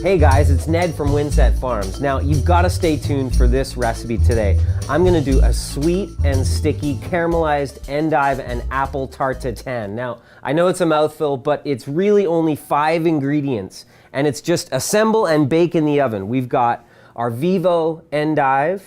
Hey guys, it's Ned from Windset Farms. Now, you've got to stay tuned for this recipe today. I'm going to do a sweet and sticky caramelized endive and apple tarte tatin. Now, I know it's a mouthful, but it's really only 5 ingredients, and it's just assemble and bake in the oven. We've got our Vivo Endive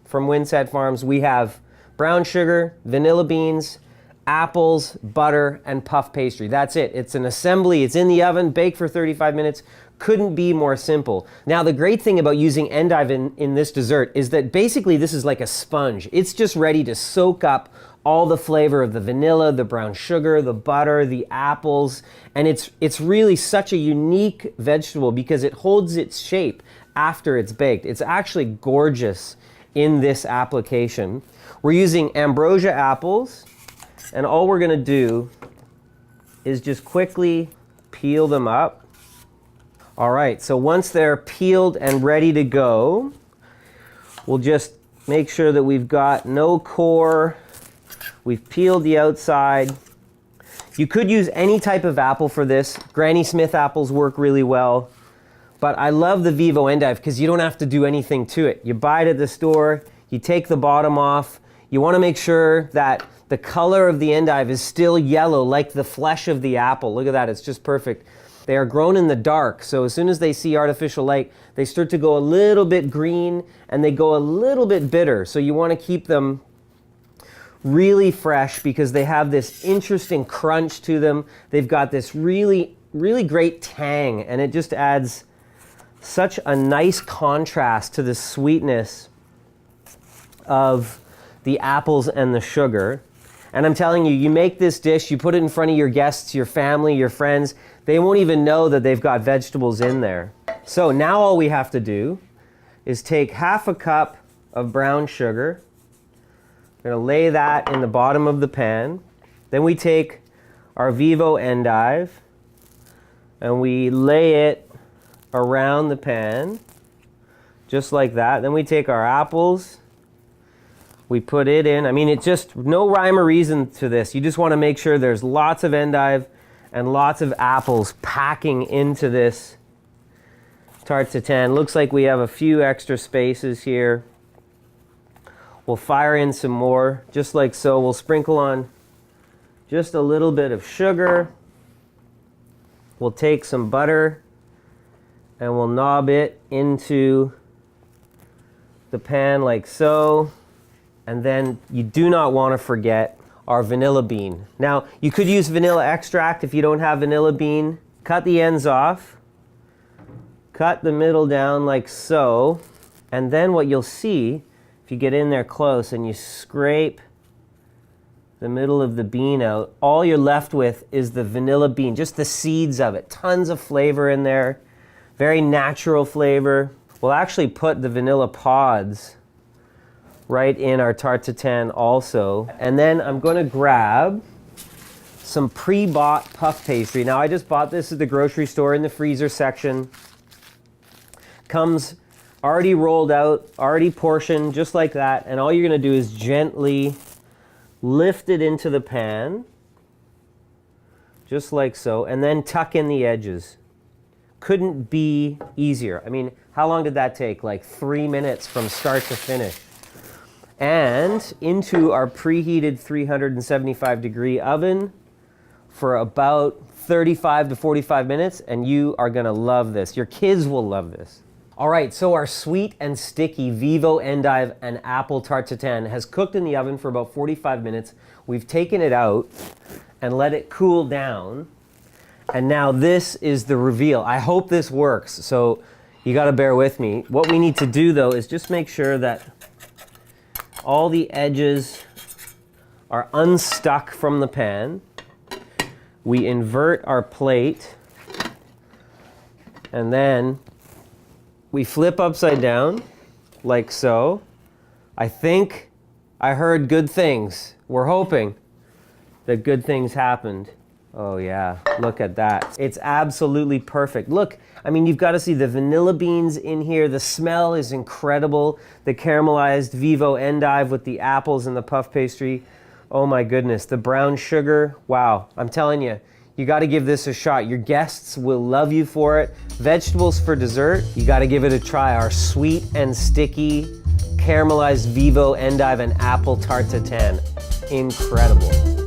from Windset Farms. We have brown sugar, vanilla beans, apples, butter, and puff pastry. That's it. It's an assembly. It's in the oven, bake for 35 minutes. Couldn't be more simple. Now, the great thing about using endive in this dessert is that basically this is like a sponge. It's just ready to soak up all the flavor of the vanilla, the brown sugar, the butter, the apples, and it's really such a unique vegetable because it holds its shape after it's baked. It's actually gorgeous in this application. We're using ambrosia apples, and all we're gonna do is just quickly peel them up. All right, so once they're peeled and ready to go, we'll just make sure that we've got no core. We've peeled the outside. You could use any type of apple for this. Granny Smith apples work really well. But I love the Vivo Endive because you don't have to do anything to it. You buy it at the store, you take the bottom off. You want to make sure that the color of the endive is still yellow like the flesh of the apple. Look at that, it's just perfect. They are grown in the dark, so as soon as they see artificial light, they start to go a little bit green and they go a little bit bitter. So you want to keep them really fresh because they have this interesting crunch to them. They've got this really, really great tang, and it just adds such a nice contrast to the sweetness of the apples and the sugar. And I'm telling you, you make this dish, you put it in front of your guests, your family, your friends, they won't even know that they've got vegetables in there. So now all we have to do is take half a cup of brown sugar. We're gonna lay that in the bottom of the pan. Then we take our Vivo Endive and we lay it around the pan, just like that. Then we take our apples, we put it in. I mean, it's just no rhyme or reason to this. You just want to make sure there's lots of endive and lots of apples packing into this tarte tatin. Looks like we have a few extra spaces here. We'll fire in some more, just like so. We'll sprinkle on just a little bit of sugar. We'll take some butter and we'll knob it into the pan like so. And then you do not want to forget our vanilla bean. Now, you could use vanilla extract if you don't have vanilla bean. Cut the ends off. Cut the middle down like so. And then what you'll see, if you get in there close and you scrape the middle of the bean out, all you're left with is the vanilla bean, just the seeds of it. Tons of flavor in there. Very natural flavor. We'll actually put the vanilla pods right in our tarte tatin also. And then I'm going to grab some pre-bought puff pastry. Now, I just bought this at the grocery store in the freezer section. Comes already rolled out, already portioned, just like that. And all you're going to do is gently lift it into the pan, just like so, and then tuck in the edges. Couldn't be easier. I mean, how long did that take? Like 3 minutes from start to finish. And into our preheated 375-degree oven for about 35 to 45 minutes, and you are gonna love this. Your kids will love this. All right, so our sweet and sticky Vivo Endive and apple tarte tatin has cooked in the oven for about 45 minutes. We've taken it out and let it cool down. And now this is the reveal. I hope this works, so you gotta bear with me. What we need to do though is just make sure that all the edges are unstuck from the pan. We invert our plate and then we flip upside down like so. I think I heard good things. We're hoping that good things happened. Oh yeah, look at that. It's absolutely perfect. Look, I mean, you've got to see the vanilla beans in here. The smell is incredible. The caramelized Vivo Endive with the apples and the puff pastry. Oh my goodness, the brown sugar. Wow, I'm telling you, You gotta give this a shot. Your guests will love you for it. Vegetables for dessert, you gotta give it a try. Our sweet and sticky caramelized Vivo Endive and Apple Tarte Tatin. Incredible.